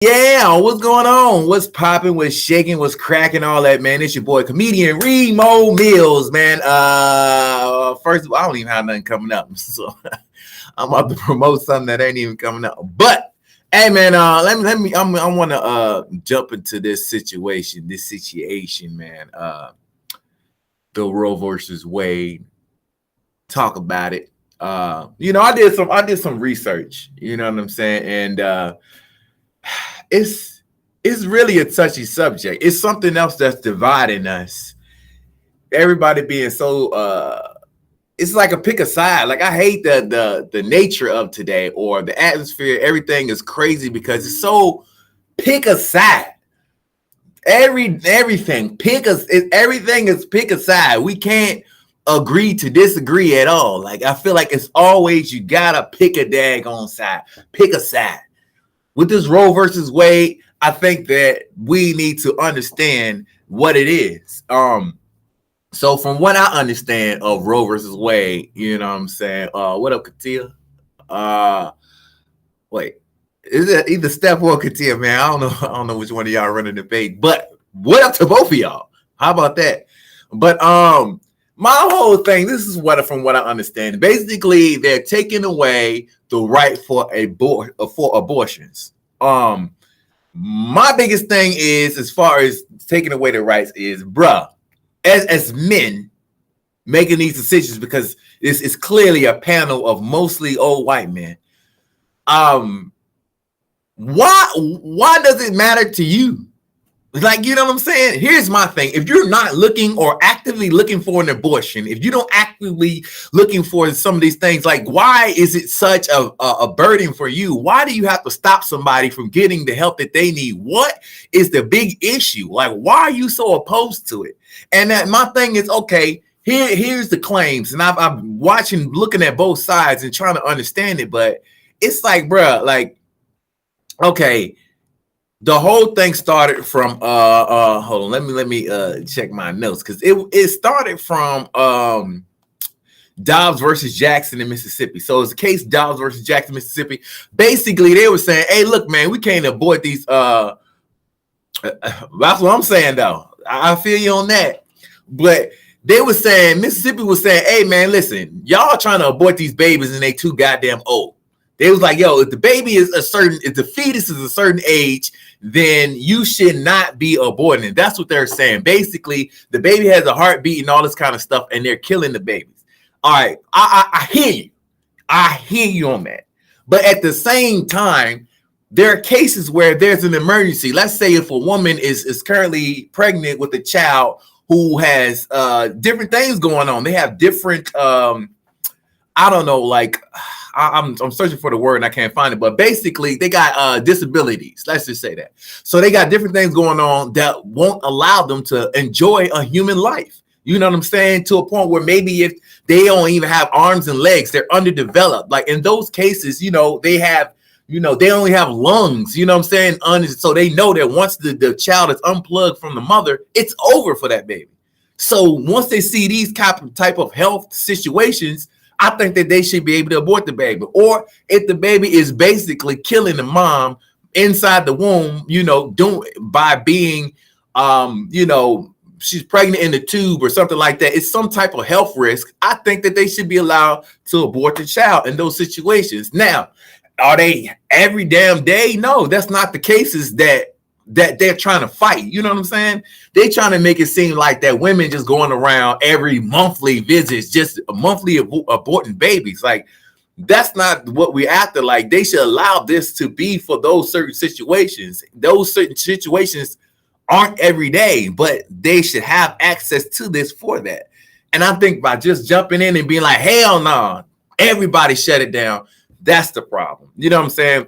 Yeah, what's going on? What's popping? What's shaking? What's cracking? All that, man. It's your boy, comedian Remo Mills, man. First of all, I don't even have nothing coming up, so I'm about to promote something that ain't even coming up. But hey, man, I want to jump into this situation, man. The Roe versus Wade. Talk about it. I did some research. You know what I'm saying, and it's it's really a touchy subject. It's something else that's dividing us. Everybody being so it's like a pick a side. Like I hate the nature of today or the atmosphere. Everything is crazy because it's so pick a side. Everything everything is pick a side. We can't agree to disagree at all. Like I feel like it's always you gotta pick a daggone side. Pick a side. With this Roe versus Wade, I think that we need to understand what it is. So from what I understand of Roe versus Wade, you know what I'm saying? What up, Katia? Uh wait, is it either Steph or Katia, man? I don't know which one of y'all running the debate, but what up to both of y'all? How about that? But my whole thing, this is what from what I understand. Basically, they're taking away the right for abortions. My biggest thing is as far as taking away the rights is, bruh, as men making these decisions, because it's clearly a panel of mostly old white men. Why does it matter to you? Like, you know what I'm saying? Here's my thing. If you're not looking or actively looking for an abortion, if you don't actively looking for some of these things, like why is it such a burden for you? Why do you have to stop somebody from getting the help that they need? What is the big issue? Like, why are you so opposed to it? And that my thing is, okay, here's the claims. And I'm watching, looking at both sides and trying to understand it. But it's like, bruh, like, okay, the whole thing started from hold on, let me check my notes, because it started from Dobbs versus Jackson in Mississippi. So it's the case Dobbs versus Jackson, Mississippi. Basically, they were saying, hey, look, man, we can't abort these that's what I'm saying, though. I feel you on that. But they were saying, Mississippi was saying, hey, man, listen, y'all trying to abort these babies and they too goddamn old. They was like, yo, if the baby is if the fetus is a certain age, then you should not be aborting it. That's what they're saying. Basically, the baby has a heartbeat and all this kind of stuff, and they're killing the babies. All right, I hear you. I hear you on that. But at the same time, there are cases where there's an emergency. Let's say if a woman is currently pregnant with a child who has different things going on. They have different, I don't know, like, I'm searching for the word and I can't find it, but basically they got disabilities. Let's just say that. So they got different things going on that won't allow them to enjoy a human life. You know what I'm saying? To a point where maybe if they don't even have arms and legs, they're underdeveloped. Like in those cases, you know, they have, you know, they only have lungs, you know what I'm saying? So they know that once the child is unplugged from the mother, it's over for that baby. So once they see these type of health situations, I think that they should be able to abort the baby. Or if the baby is basically killing the mom inside the womb, you know, by being, you know, she's pregnant in the tube or something like that, it's some type of health risk. I think that they should be allowed to abort the child in those situations. Now, are they every damn day? No, that's not the cases that they're trying to fight. You know what I'm saying? They're trying to make it seem like that women just going around every monthly visits, just monthly aborting babies. Like, that's not what we're after. Like, they should allow this to be for those certain situations. Those certain situations aren't every day, but they should have access to this for that. And I think by just jumping in and being like, hell no, everybody shut it down, that's the problem. You know what I'm saying?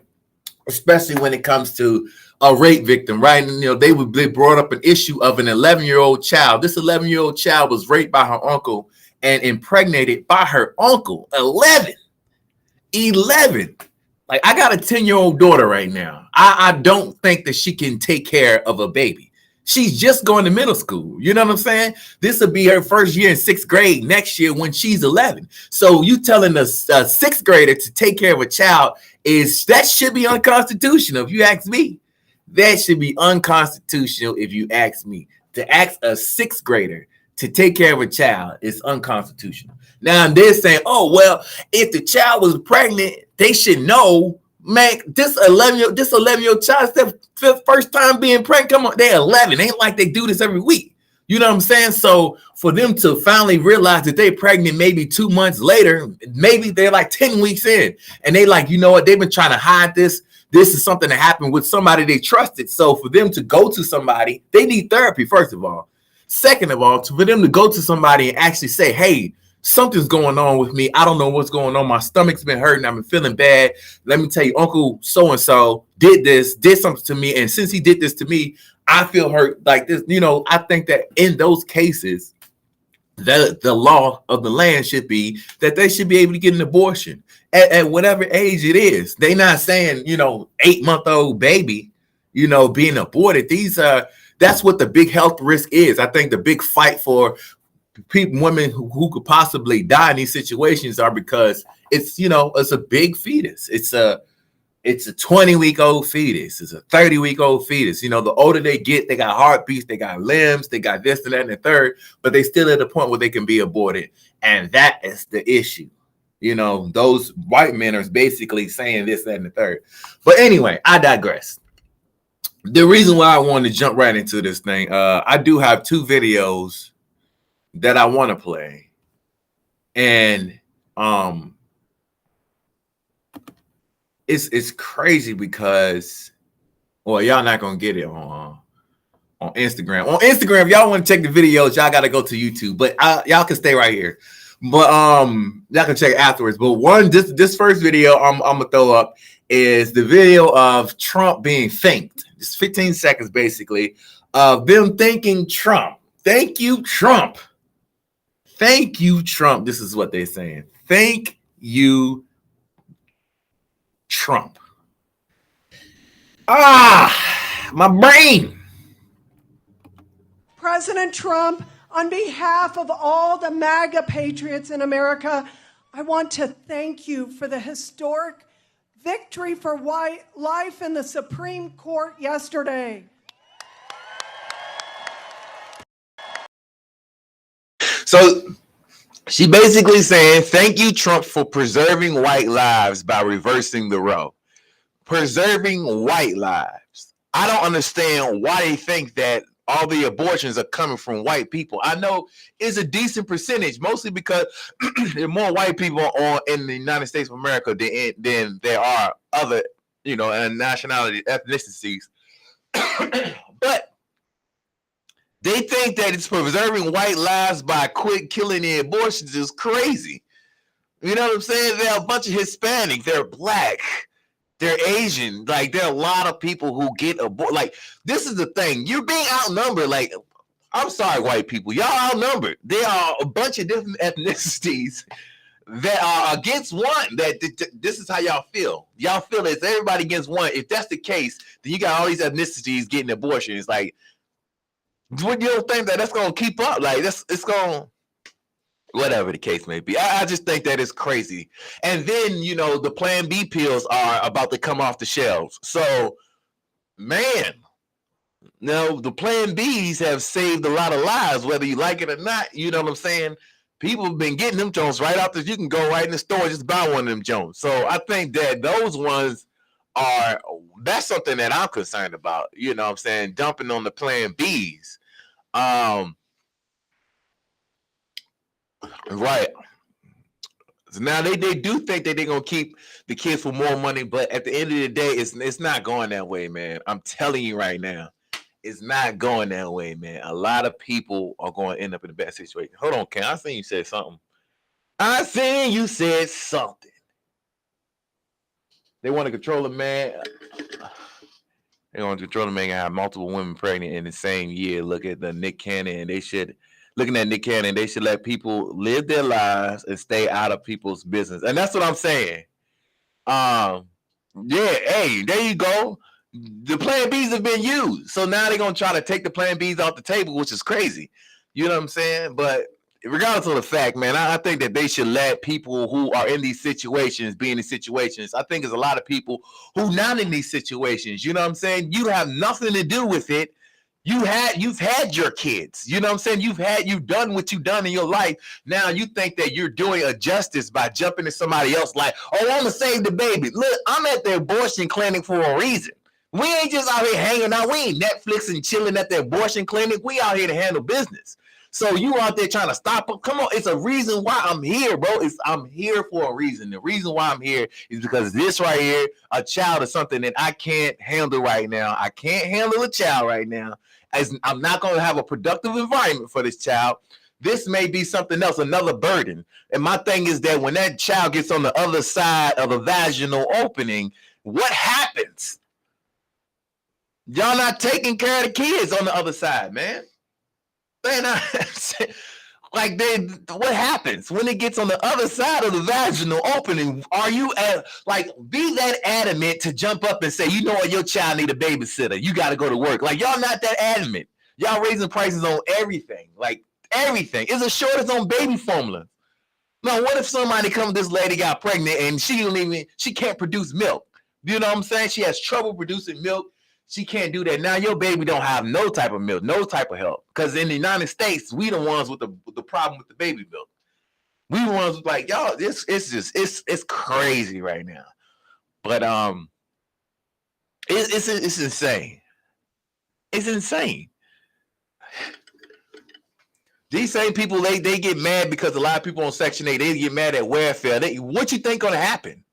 Especially when it comes to a rape victim, right? And, you know, they brought up an issue of an 11-year-old child. This 11-year-old child was raped by her uncle and impregnated by her uncle. 11. Like, I got a 10-year-old daughter right now. I don't think that she can take care of a baby. She's just going to middle school. You know what I'm saying? This will be her first year in 6th grade next year when she's 11. So you telling a 6th grader to take care of a child that should be unconstitutional, if you ask me. That should be unconstitutional if you ask me. To ask a sixth grader to take care of a child is unconstitutional. Now they're saying, oh, well, if the child was pregnant, they should know. Man, this 11-year-old child, their first time being pregnant. Come on, they're 11. Ain't like they do this every week. You know what I'm saying? So for them to finally realize that they're pregnant maybe 2 months later, maybe they're like 10 weeks in, and they like, you know what? They've been trying to hide this. This is something that happened with somebody they trusted. So for them to go to somebody, they need therapy, first of all. Second of all, for them to go to somebody and actually say, hey, something's going on with me. I don't know what's going on. My stomach's been hurting. I've been feeling bad. Let me tell you, Uncle so-and-so did something to me. And since he did this to me, I feel hurt like this. You know, I think that in those cases, the law of the land should be that they should be able to get an abortion at whatever age it is. They're not saying, 8-month-old baby, being aborted. That's what the big health risk is. I think the big fight for women who could possibly die in these situations are because it's a big fetus. It's a 20-week-old fetus. It's a 30-week-old fetus. The older they get, they got heartbeats, they got limbs, they got this and that and the third, but they still at a point where they can be aborted. And that is the issue. Those white men are basically saying this, that, and the third. But anyway, I digress. The reason why I wanted to jump right into this thing, I do have 2 videos that I want to play, and it's crazy because, well, y'all not gonna get it on Instagram. On Instagram, y'all want to check the videos, y'all got to go to YouTube, but y'all can stay right here. But y'all can check it afterwards. But this first video I'm gonna throw up is the video of Trump being thanked. Just 15 seconds, basically, of them thanking Trump. Thank you, Trump. Thank you, Trump. This is what they're saying. Thank you, Trump. My brain. President Trump, on behalf of all the MAGA patriots in America, I want to thank you for the historic victory for life in the Supreme Court yesterday. So she basically saying, thank you, Trump, for preserving white lives by reversing the Roe. Preserving white lives. I don't understand why they think that all the abortions are coming from white people. I know it's a decent percentage, mostly because there are more white people in the United States of America than there are other, nationality, ethnicities. But they think that it's preserving white lives by quit killing the abortions is crazy. You know what I'm saying? There are a bunch of Hispanic, they're black, they're Asian. Like, there are a lot of people who get aborted. Like, this is the thing. You're being outnumbered. Like, I'm sorry, white people. Y'all outnumbered. There are a bunch of different ethnicities that are against one. This is how y'all feel. Y'all feel it's everybody against one. If that's the case, then you got all these ethnicities getting abortions. It's like, you don't think that's going to keep up? Like, it's going, whatever the case may be. I just think that is crazy. And then, the Plan B pills are about to come off the shelves. So, man, the Plan Bs have saved a lot of lives, whether you like it or not. You know what I'm saying? People have been getting them Jones right out there. You can go right in the store and just buy one of them Jones. So I think that those ones that's something that I'm concerned about. You know what I'm saying? Dumping on the Plan Bs. Right. So now they do think that they're gonna keep the kids for more money, but at the end of the day, it's not going that way, man. I'm telling you right now, it's not going that way, man. A lot of people are going to end up in a bad situation. Hold on, Ken. I seen you said something. They want to control a man. They want to control a man and have multiple women pregnant in the same year. Look at the Nick Cannon. Looking at Nick Cannon, they should let people live their lives and stay out of people's business. And that's what I'm saying. Yeah, hey, there you go. The Plan Bs have been used. So now they're going to try to take the Plan Bs off the table, which is crazy. You know what I'm saying? But regardless of the fact, man, I think that they should let people who are in these situations be in these situations. I think there's a lot of people who not in these situations. You know what I'm saying? You have nothing to do with it. You've had your kids. You know what I'm saying? You've done what you've done in your life. Now you think that you're doing a justice by jumping to somebody else like, oh, I'm gonna save the baby. Look, I'm at the abortion clinic for a reason. We ain't just out here hanging out. We ain't Netflix and chilling at the abortion clinic. We out here to handle business. So you out there trying to stop them. Come on, it's a reason why I'm here, bro. I'm here for a reason. The reason why I'm here is because this right here, a child is something that I can't handle right now. I can't handle a child right now. As I'm not going to have a productive environment for this child. This may be something else, another burden. And my thing is that when that child gets on the other side of the vaginal opening, what happens? Y'all not taking care of the kids on the other side, man. Man, like what happens when it gets on the other side of the vaginal opening? Are you be that adamant to jump up and say, you know what, your child need a babysitter, you got to go to work? Like, y'all not that adamant. Y'all raising prices on everything, like everything. It's a shortage on baby formula. Now, what if somebody comes, this lady got pregnant and she can't produce milk? You know what I'm saying? She has trouble producing milk. She can't do that. Now your baby don't have no type of milk, no type of help. Because in the United States, we the ones with the problem with the baby milk. We the ones with like, y'all, it's crazy right now. But it's insane. It's insane. These same people, they get mad because a lot of people on Section 8, they get mad at welfare. What you think gonna happen?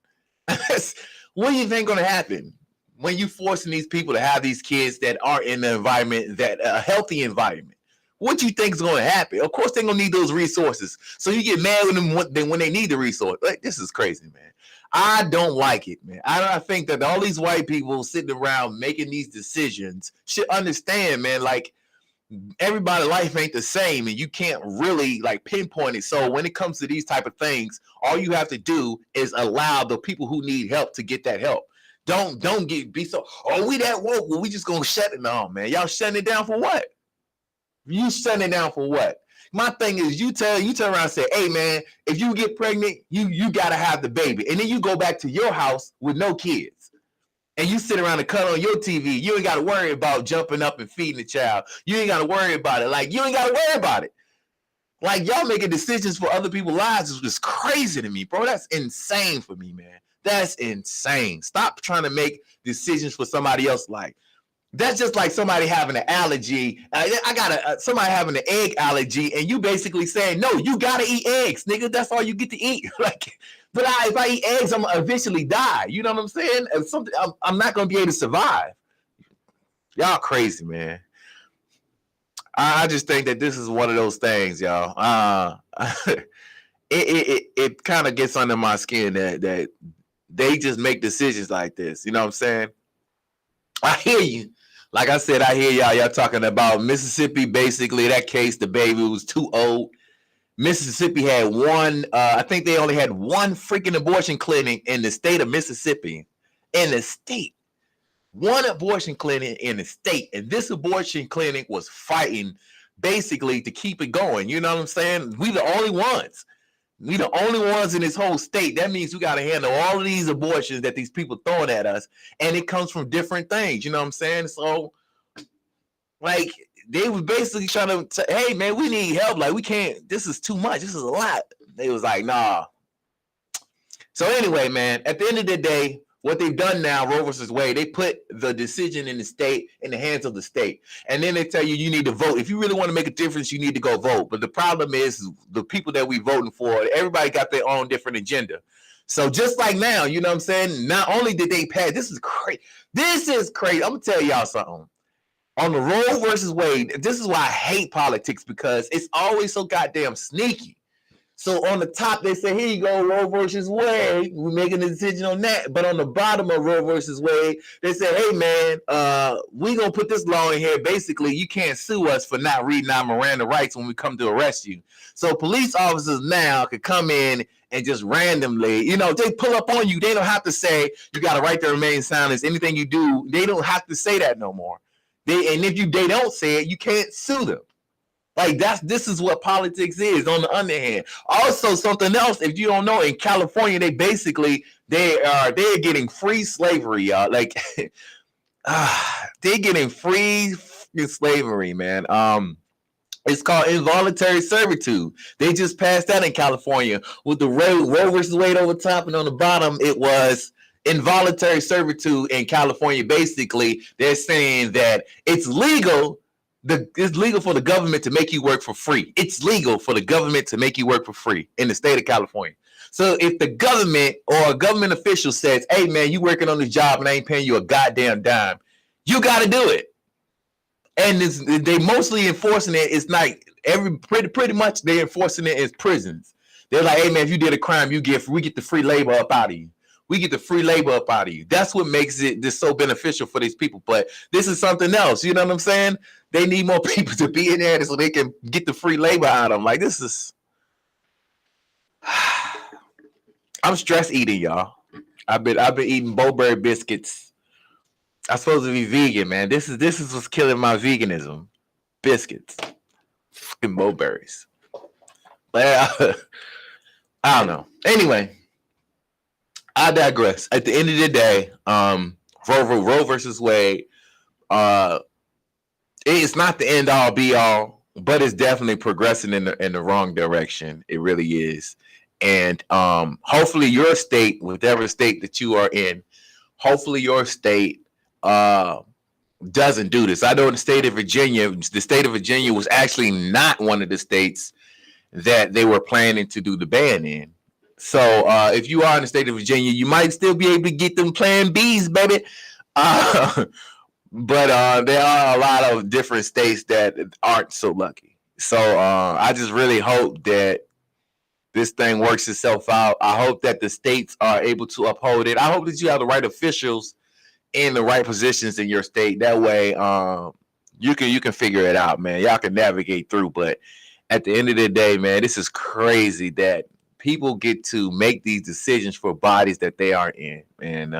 What do you think gonna happen? When you forcing these people to have these kids that are in the environment, that a healthy environment, what you think is going to happen? Of course, they're going to need those resources. So you get mad with them when they need the resource. Like, this is crazy, man. I don't like it, man. I think that all these white people sitting around making these decisions should understand, man, like, everybody's life ain't the same and you can't really like pinpoint it. So when it comes to these type of things, all you have to do is allow the people who need help to get that help. Don't be so, oh, we that woke, well, we just gonna shut it down, man. Y'all shutting it down for what? You shutting it down for what? My thing is, you turn around and say, hey, man, if you get pregnant, you gotta have the baby. And then you go back to your house with no kids. And you sit around and cut on your TV. You ain't gotta worry about jumping up and feeding the child. You ain't gotta worry about it. Like, you ain't gotta worry about it. Like, y'all making decisions for other people's lives is just crazy to me, bro. That's insane for me, man. That's insane. Stop trying to make decisions for somebody else. Like, that's just like somebody having an allergy. I got somebody having an egg allergy, and you basically saying, no, you gotta eat eggs, nigga. That's all you get to eat. Like, but if I eat eggs, I'm gonna eventually die. You know what I'm saying? I'm not gonna be able to survive. Y'all crazy, man. I just think that this is one of those things, y'all. It kind of gets under my skin that they just make decisions like this. You know what I'm saying? I hear you. Like I said, I hear y'all talking about Mississippi. Basically, that case, the baby was too old. Mississippi had one, I think they only had one freaking abortion clinic in the state of Mississippi. In the state. One abortion clinic in the state. And this abortion clinic was fighting basically to keep it going. You know what I'm saying? We the only ones. We the only ones in this whole state. That means we got to handle all of these abortions that these people throwing at us. And it comes from different things. You know what I'm saying? So, like, they were basically trying to say, hey, man, we need help. Like, we can't. This is too much. This is a lot. They was like, nah. So, anyway, man, at the end of the day, what they've done now, Roe versus Wade, they put the decision in the state in the hands of the state. And then they tell you need to vote. If you really want to make a difference, you need to go vote. But the problem is the people that we voting for, everybody got their own different agenda. So just like now, you know what I'm saying? Not only did they pass, this is crazy. This is crazy. I'm going to tell y'all something. On the Roe versus Wade, this is why I hate politics, because it's always so goddamn sneaky. So on the top, they say, here you go, Roe versus Wade. We're making a decision on that. But on the bottom of Roe versus Wade, they say, hey, man, we're going to put this law in here. Basically, you can't sue us for not reading our Miranda rights when we come to arrest you. So police officers now could come in and just randomly, you know, they pull up on you. They don't have to say, you got a right to remain silent. Anything you do, they don't have to say that no more. And if they don't say it, you can't sue them. Like this is what politics is. On the other hand, also something else. If you don't know, in California, they're getting free slavery, y'all. Like they're getting free slavery, man. It's called involuntary servitude. They just passed that in California with the Roe versus Wade over top, and on the bottom it was involuntary servitude in California. Basically, they're saying that it's legal. It's legal for the government to make you work for free. It's legal for the government to make you work for free in the state of California. So if the government or a government official says, "Hey man, you working on this job and I ain't paying you a goddamn dime," you got to do it. And they mostly enforcing it. It's like pretty much they're enforcing it as prisons. They're like, "Hey man, if you did a crime, we get the free labor up out of you. We get the free labor up out of you." That's what makes it this so beneficial for these people. But this is something else. You know what I'm saying? They need more people to be in there so they can get the free labor out of them. Like this is, I'm stress eating, y'all. I've been eating Bowberry biscuits. I'm supposed to be vegan, man. This is what's killing my veganism. Biscuits and Bowberries. But I don't know. Anyway, I digress. At the end of the day, Roe versus Wade, it's not the end all be all, but it's definitely progressing in the wrong direction. It really is. And hopefully your state, whatever state that you are in, hopefully your state doesn't do this. I know the state of Virginia was actually not one of the states that they were planning to do the ban in. So if you are in the state of Virginia, you might still be able to get them Plan Bs, baby. But there are a lot of different states that aren't so lucky. So I just really hope that this thing works itself out. I hope that the states are able to uphold it. I hope that you have the right officials in the right positions in your state. That way you can figure it out, man. Y'all can navigate through. But at the end of the day, man, this is crazy that people get to make these decisions for bodies that they are in. And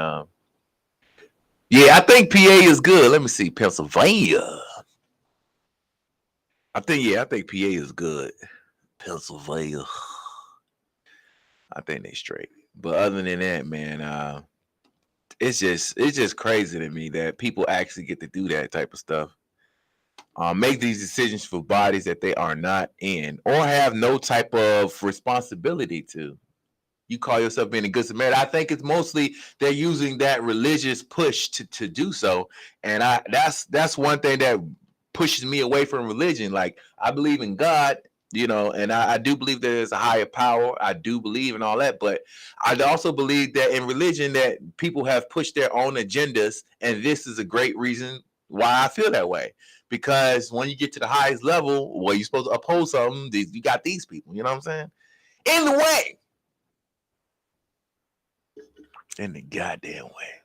yeah, I think PA is good. Let me see. Pennsylvania. I think PA is good. Pennsylvania. I think they straight. But other than that, man, it's just crazy to me that people actually get to do that type of stuff. Make these decisions for bodies that they are not in or have no type of responsibility to. You call yourself being a good Samaritan. I think it's mostly they're using that religious push to do so. And that's one thing that pushes me away from religion. Like, I believe in God, and I do believe there's a higher power. I do believe in all that. But I also believe that in religion that people have pushed their own agendas. And this is a great reason why I feel that way. Because when you get to the highest level, well, you're supposed to oppose something. You got these people, you know what I'm saying? In the way. In the goddamn way.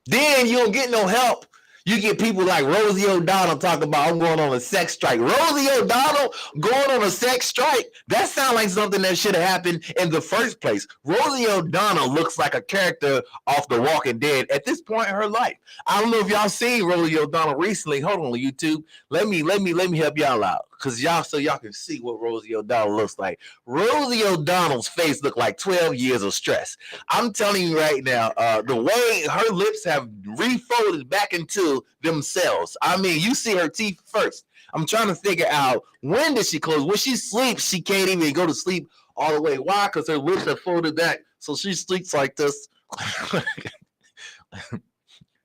Then you don't get no help. You get people like Rosie O'Donnell talking about, I'm going on a sex strike. Rosie O'Donnell going on a sex strike? That sounds like something that should have happened in the first place. Rosie O'Donnell looks like a character off The Walking Dead at this point in her life. I don't know if y'all seen Rosie O'Donnell recently. Hold on, YouTube. Let me help y'all out. So y'all can see what Rosie O'Donnell looks like. Rosie O'Donnell's face looked like 12 years of stress. I'm telling you right now, the way her lips have refolded back into themselves. I mean, you see her teeth first. I'm trying to figure out, when did she close? When she sleeps, she can't even go to sleep all the way. Why? Because her lips are folded back. So she sleeps like this.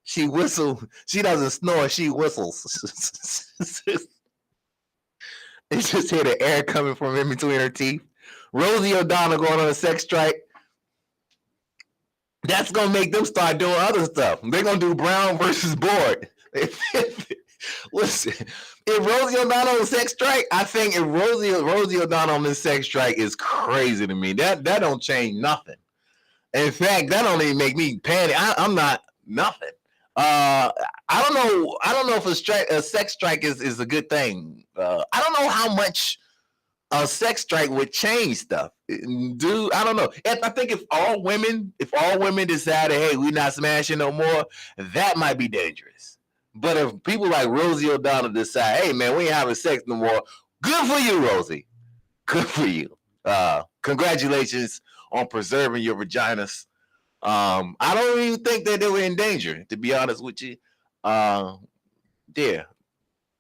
She whistles. She doesn't snore. She whistles. It's just hear the air coming from in between her teeth. Rosie O'Donnell going on a sex strike. That's going to make them start doing other stuff. They're going to do Brown versus Board. Listen, if Rosie O'Donnell on a sex strike, I think if Rosie O'Donnell on this sex strike is crazy to me. That don't change nothing. In fact, that don't even make me panic. I'm not nothing. I don't know if a sex strike is a good thing. I don't know how much a sex strike would change stuff. Dude, I don't know. I think if all women decided, hey, we're not smashing no more, that might be dangerous. But if people like Rosie O'Donnell decide, hey man, we ain't having sex no more, good for you, Rosie. Good for you. Congratulations on preserving your vaginas. I don't even think that they were in danger, to be honest with you. Yeah.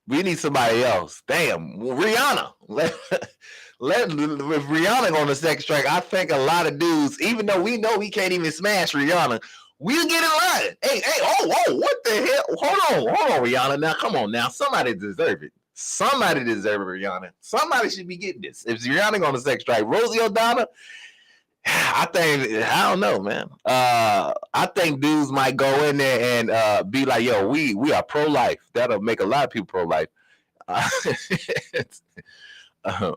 We need somebody else. Damn, Rihanna. Let with Rihanna on the sex track, I think a lot of dudes, even though we know we can't even smash Rihanna, we'll get in line. Hey, what the hell? Hold on, Rihanna. Now, come on now. Somebody deserve it. Somebody deserve it, Rihanna. Somebody should be getting this. If Rihanna on the sex track, Rosie O'Donnell, I don't know, man. I think dudes might go in there and be like, yo, we are pro-life. That'll make a lot of people pro-life. I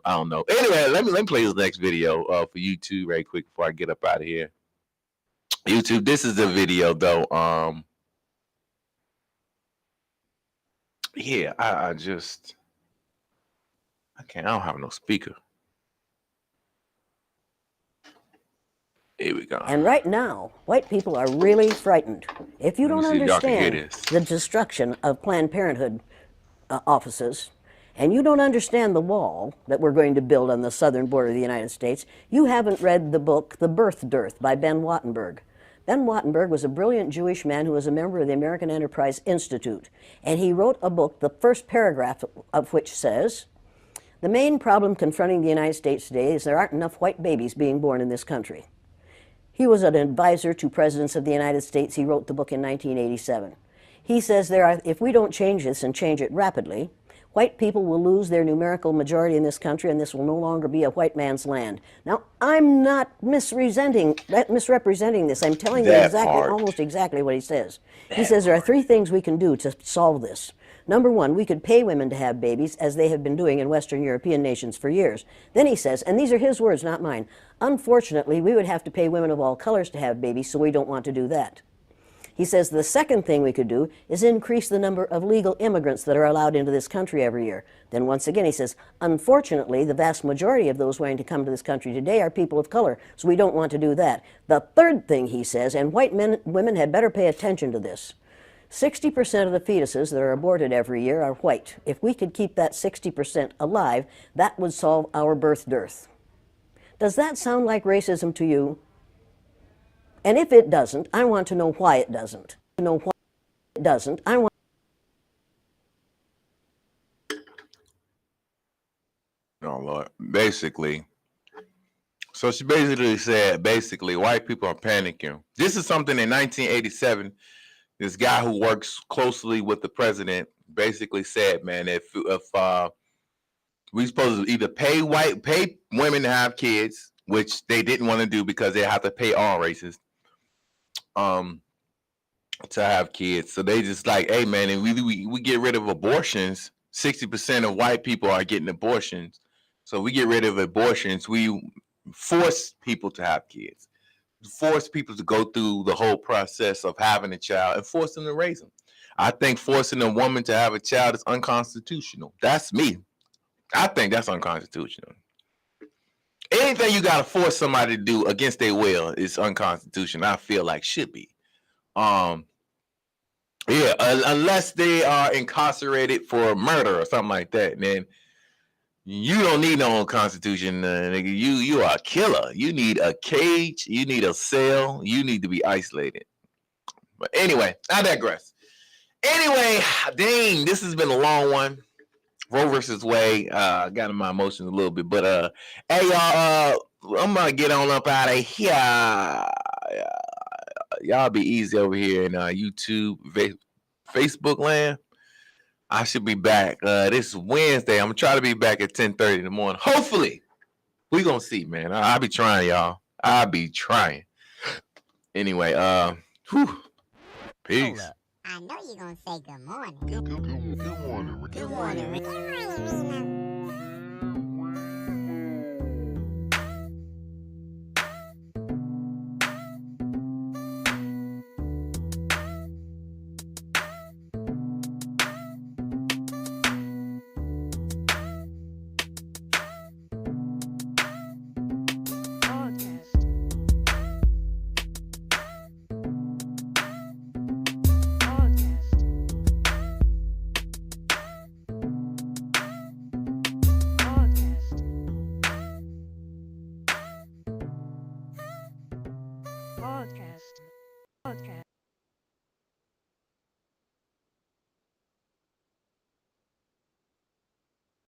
don't know. Anyway, let me play this next video for YouTube right quick before I get up out of here. YouTube, this is the video though. Yeah, I don't have no speaker. Here we go. And right now, white people are really frightened. If you don't understand the destruction of Planned Parenthood offices, and you don't understand the wall that we're going to build on the southern border of the United States, you haven't read the book, The Birth Dearth by Ben Wattenberg. Ben Wattenberg was a brilliant Jewish man who was a member of the American Enterprise Institute. And he wrote a book, the first paragraph of which says, the main problem confronting the United States today is there aren't enough white babies being born in this country. He was an advisor to presidents of the United States. He wrote the book in 1987. He says if we don't change this and change it rapidly, white people will lose their numerical majority in this country, and this will no longer be a white man's land. Now, I'm not misrepresenting this. I'm telling you almost exactly what he says. He says there are three things we can do to solve this. Number one, we could pay women to have babies, as they have been doing in Western European nations for years. Then he says, and these are his words, not mine, unfortunately, we would have to pay women of all colors to have babies, so we don't want to do that. He says the second thing we could do is increase the number of legal immigrants that are allowed into this country every year. Then once again, he says, unfortunately, the vast majority of those wanting to come to this country today are people of color, so we don't want to do that. The third thing he says, and women had better pay attention to this, 60% of the fetuses that are aborted every year are white. If we could keep that 60% alive, that would solve our birth dearth. Does that sound like racism to you? And if it doesn't, I want to know why it doesn't. Oh, Lord. Basically, so she basically said, white people are panicking. This is something in 1987, this guy who works closely with the president basically said, man, if we supposed to either pay women to have kids, which they didn't want to do because they have to pay all races, to have kids. So they just like, hey man, and we get rid of abortions. 60% of white people are getting abortions. So we get rid of abortions. We force people to have kids, force people to go through the whole process of having a child and force them to raise them. I think forcing a woman to have a child is unconstitutional. That's me. I think that's unconstitutional. Anything you got to force somebody to do against their will is unconstitutional. I feel like should be. Unless they are incarcerated for murder or something like that, then you don't need no constitution. Nigga. You are a killer. You need a cage. You need a cell. You need to be isolated. But anyway, I digress. Anyway, dang, this has been a long one. Roe versus Wade. Got in my emotions a little bit, but hey y'all, I'm gonna get on up out of here. Y'all be easy over here in YouTube, Facebook land. I should be back this Wednesday. I'm gonna try to be back at 10:30 in the morning. Hopefully, we gonna see, man. I'll be trying, y'all. I'll be trying. Anyway, peace. I know you're gonna say good morning. Good morning. Good morning.